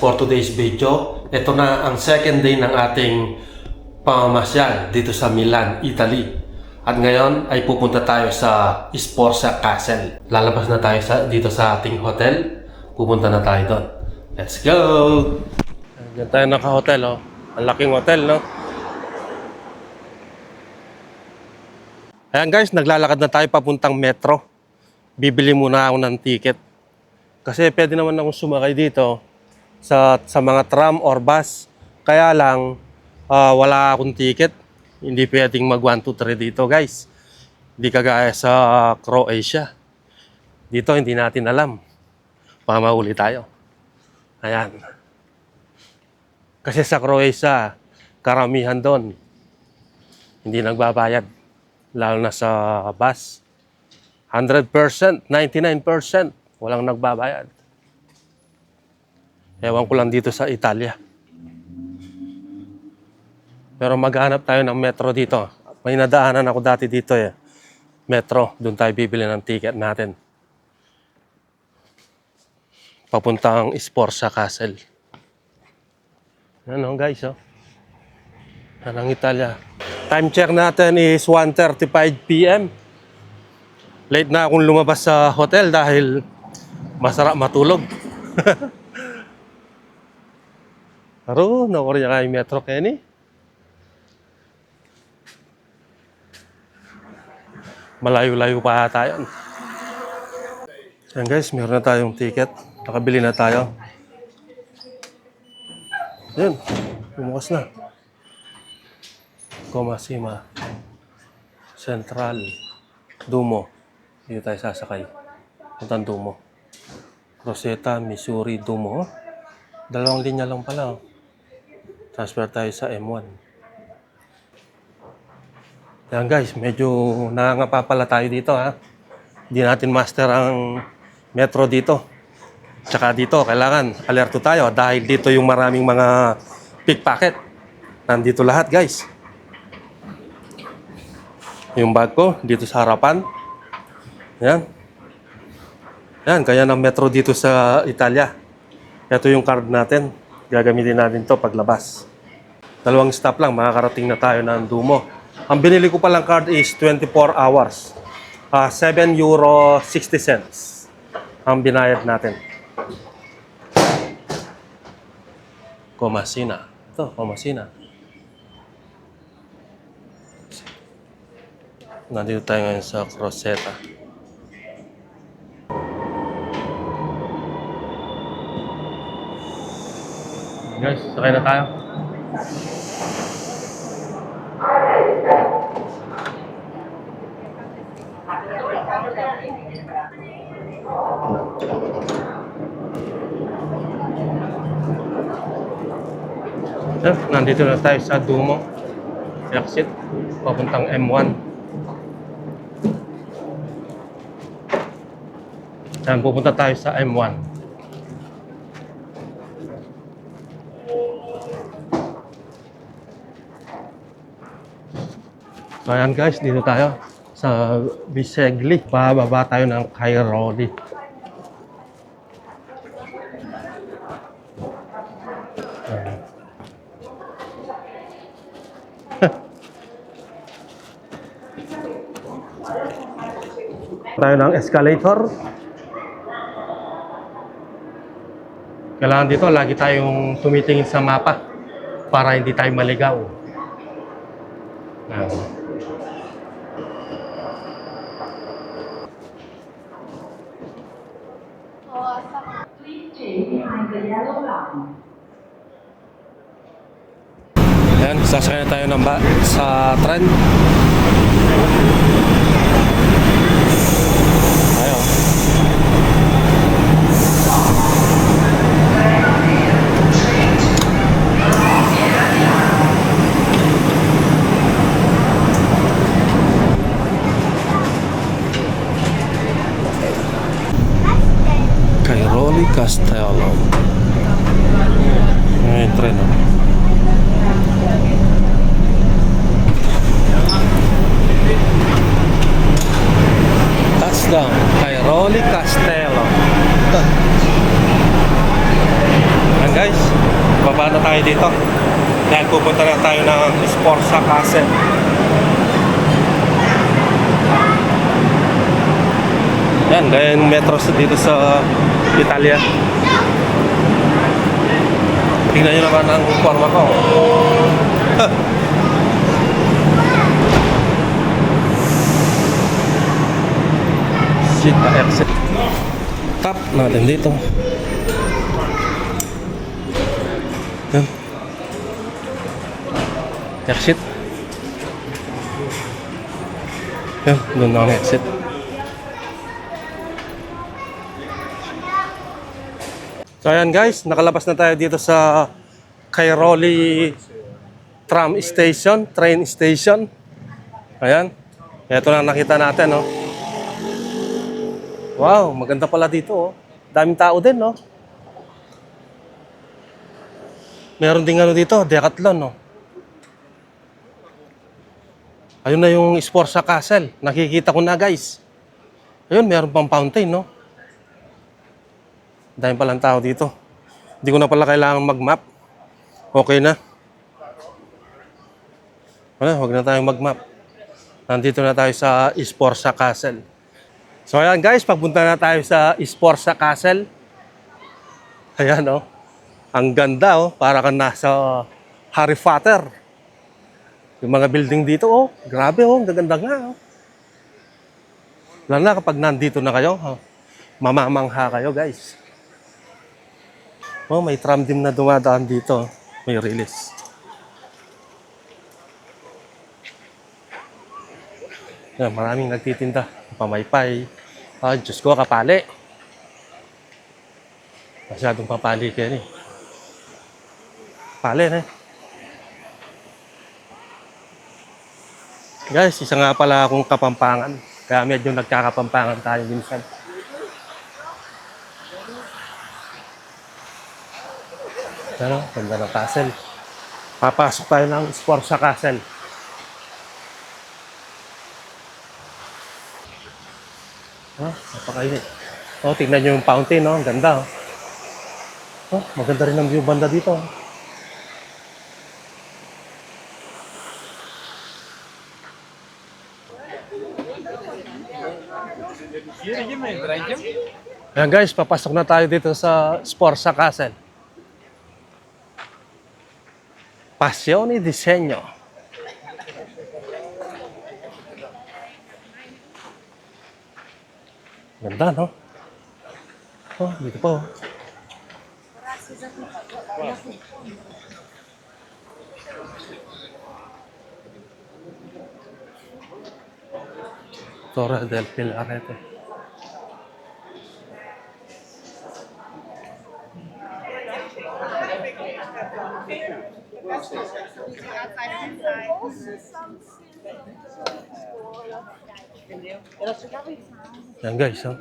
for today's video. Ito na ang second day ng ating pamamasyal dito sa Milan, Italy. At ngayon ay pupunta tayo sa Sforza Castle. Lalabas na tayo dito sa ating hotel. Pupunta na tayo doon. Let's go! Diyan tayo naka-hotel, oh. Ang laking hotel, no? Ayan guys, naglalakad na tayo papuntang metro. Bibili muna ako ng ticket. Kasi pwede naman akong sumakay dito sa mga tram or bus. Kaya lang, wala akong ticket. Hindi pwedeng mag 1, 2, 3 dito guys. Hindi kagaya sa Croatia. Dito hindi natin alam. Pamauli tayo. Ayan. Kasi sa Croatia, karamihan doon, hindi nagbabayad. Lalo na sa bus. 100%, 99%. Walang nagbabayad. Ewan ko lang dito sa Italia. Pero maghanap tayo ng metro dito. May nadaanan ako dati dito eh. Metro, doon tayo bibili ng ticket natin. Papuntang Sforza Castle. Ano guys, oh. Yan ang Italia. Time check natin is 1:35 PM. Late na akong lumabas sa hotel dahil masarap matulog. Aro, nakuha niya kayo metro, Kenny. Malayo-layo pa tayo. Yan guys, meron na tayong ticket. Nakabili na tayo. Yan, bumukas na. Comasima Central Duomo. Dito tayo sasakay. Puntang Duomo. Rosetta, Missouri, Duomo. Dalawang linya lang pala. Transfer tayo sa M1. Yan guys, medyo nangangapa pala tayo dito ha. Hindi natin master ang metro dito. Tsaka dito, kailangan alerto tayo dahil dito yung maraming mga pickpocket. Nandito lahat guys. Yung bag ko, dito sa harapan. Yan. Yan, kaya ng metro dito sa Italia. Ito yung card natin. Gagamitin natin to paglabas. 2 stop lang, makakarating na tayo ng Duomo. Ang binili ko palang card is 24 hours. €7.60 ang binayad natin. Comasina. Ito, Comasina. Nandito tayo ngayon sa Crosetta. Guys, sakay na tayo. Nandito na tayo sa Duomo. Exit, papuntang M1. Yan, pupunta tayo sa M1. So ayan guys, dito tayo sa Bisegli. Bababa tayo ng Cairoli. Tayo ng escalator. Kailangan dito lagi tayong tumitingin sa mapa para hindi tayo maligaw. Ayan, sasakay na tayo sa tren. Ayo. Cairoli Castello. Ayan, tren. Touchdown, Cairoli Castello. guys, baba na tayo dito. Dahil pupunta na tayo ng Sforza Castle. Yan, gaya yung metro dito sa Italia. Tingnan nyo naman ang forma ko. Shit, pa-exit. Tap natin dito. Yan. Exit. Yan, doon na ang exit. So ayan guys, nakalabas na tayo dito sa Cairoli tram station, train station. Ayan. Ito na nakita natin, no. Wow, maganda pala dito, oh. Daming tao din, no. Meron ding ano dito, Decathlon, no. Ayun na yung Sforza Castle. Nakikita ko na, guys. Ayun, meron pang fountain, no. Dahil palang tao dito. Hindi ko na pala kailangan mag-map. Okay na. Wala, huwag na tayong mag-map. Nandito na tayo sa Sforza Castle. So ayan guys, pagpunta na tayo sa Sforza Castle. Ayan, oh. Ang ganda, oh. Para kang nasa Harry Potter. Yung mga building dito, oh. Grabe, oh. Ang gaganda nga, oh. Lalo na kapag nandito na kayo, oh. Mamamangha kayo, guys. Oh, may tram din na dumadaan dito. May release. Yan, maraming nagtitinda. Pamaypay. Ah, Diyos ko, kapali. Masyadong papali kayo eh. Pali na eh. Guys, isa nga pala akong Kapampangan. Kaya medyo nagkakapampangan tayo minsan. Ano? Ganda ng castle. Papasok tayo ng Sforza Castle. Oh, napakainit. Oh, tignan nyo yung fountain, no? Ang ganda, oh. Oh, maganda rin ang view banda dito. Ayan guys, papasok na tayo dito sa Sforza Castle. Passione di Segno. Ganda, no? Oh, dito po. Torre del Pilarete. Yan guys, oh.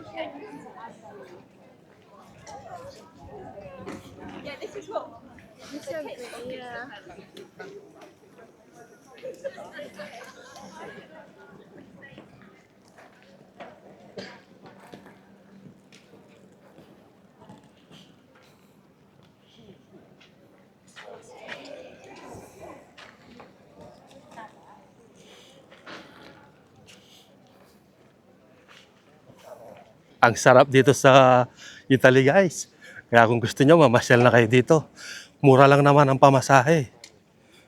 Ang sarap dito sa Italy, guys. Kaya kung gusto nyo, mamasyal na kayo dito. Mura lang naman ang pamasahe.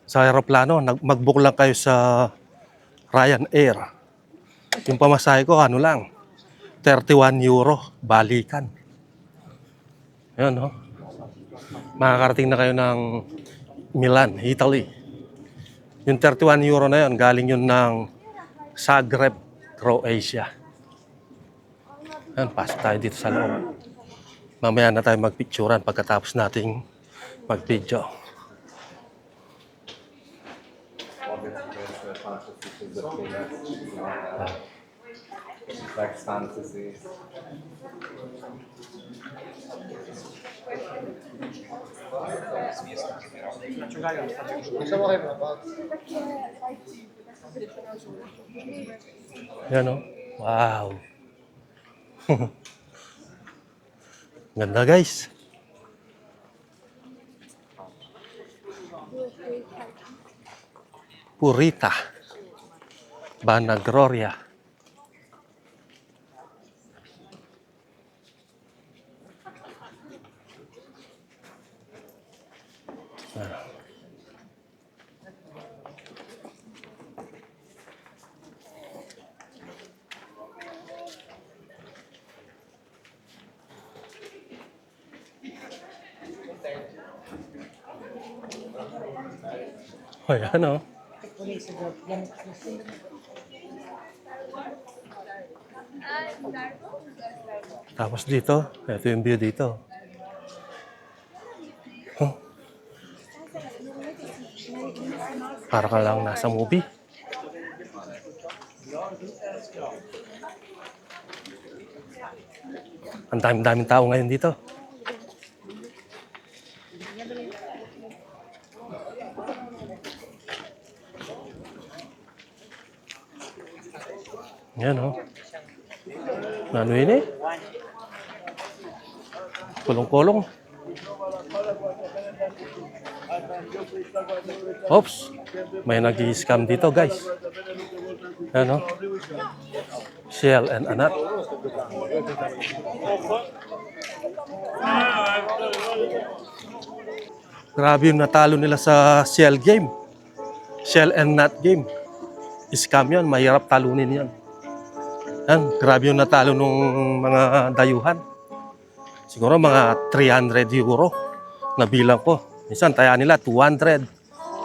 Sa aeroplano, mag-book lang kayo sa Ryanair. Yung pamasahe ko, ano lang, 31 euro, balikan. Ayan, no? Makakarating na kayo ng Milan, Italy. Yung 31 euro na yun, galing yun ng Zagreb, Croatia. Ayan, pasok tayo dito sa loob. Mamaya na tayo magpicturan pagkatapos nating mag-video. Yan, no? Wow. Ganda, guys. Purita, Banagloria. O yan o. Tapos dito, ito yung view dito. Oh, para ka lang nasa movie. Ang daming tao ngayon dito. Yan o. Ano yun eh? Kulong-kulong. Oops. May nag-i-scam dito guys. Yan o. Shell and Anat. Grabe yung natalo nila sa Shell game. Shell and Nut game. Scam yan. Mahirap talunin yan. Yan. Grabe yung natalo nung mga dayuhan. Siguro mga 300 euro. Nabilang ko. Minsan taya nila 200,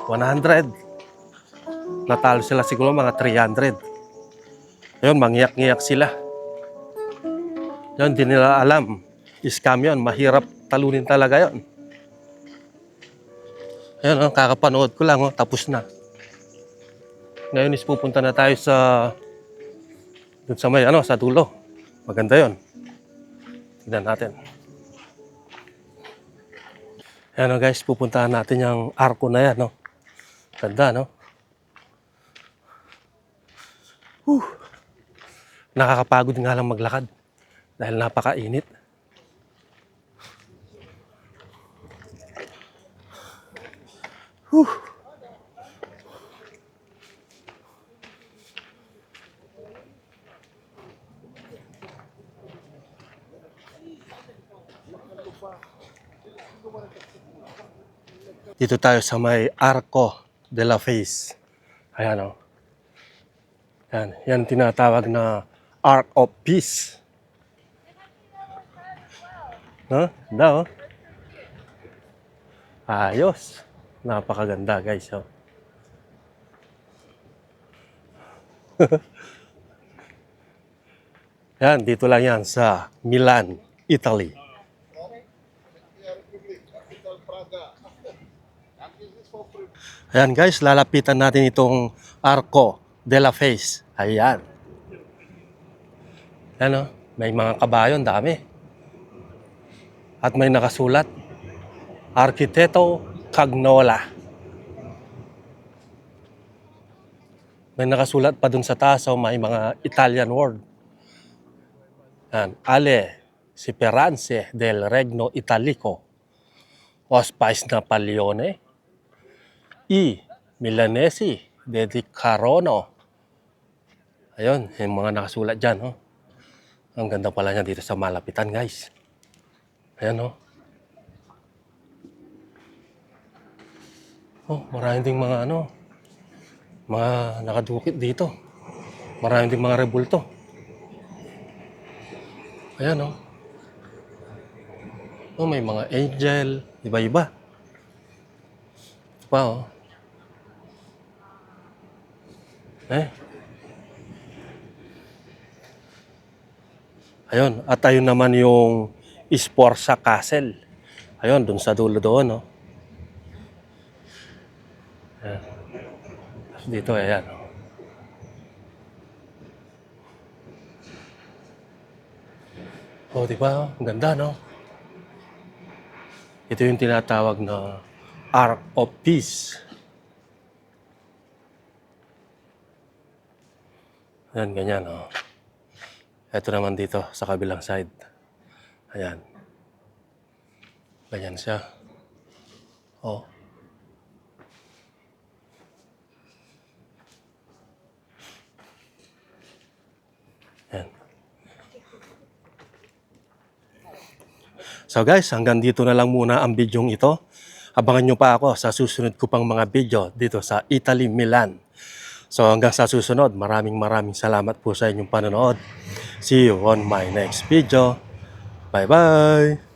100. Natalo sila siguro mga 300. Ayun, mangiyak-ngiyak sila. Yan, di nila alam. Scam yan. Mahirap talunin talaga yan. Ayun, oh, kakapanood ko lang. Oh, tapos na. Ngayon is pupunta na tayo sa dun sa may sa dulo. Maganda yon. Tignan natin. Ayan o guys, pupuntahan natin yung arko na yan. No? Ganda, no? Nakakapagod nga lang maglakad dahil napakainit. Dito tayo sa may Arco de la Face. Ayan o. Yan tinatawag na Ark of Peace. No? Ganda o. Ayos. Napakaganda guys. Oh. Yan, dito lang yan sa Milan, Italy. Ayan guys, lalapitan natin itong Arco de la Face. Ayan. Ayan o, may mga kabayon, dami. At may nakasulat, Arquitecto Cagnola. May nakasulat pa dun sa taas, so may mga Italian word. Ayan, Ale Speranze del Regno Italico, Ospais Napoleone, I Milanesi de Carono. Ayun, yung mga nakasulat dyan. Oh. Ang ganda pala niya dito sa malapitan guys. Ayan oh. Oh, maraming ding mga mga nakadukit dito. Maraming ding mga rebulto. Ayan oh. Oh, may mga angel, iba-iba. Pa oh. Ayun, at ayun naman yung Sforza Castle. Ayun, dun sa dulo doon, no. Ayan. Tapos dito, ayan. Oh, di ba? Ang ganda, no? Ito yung tinatawag na Ark of Peace. Ayan, ganyan, no? Ito naman dito sa kabilang side. Ayan. Ganyan siya. Oh. So guys, hanggang dito na lang muna ang bidyong ito. Abangan nyo pa ako sa susunod ko pang mga video dito sa Italy, Milan. So hanggang sa susunod, maraming salamat po sa inyong panonood. See you on my next video. Bye bye!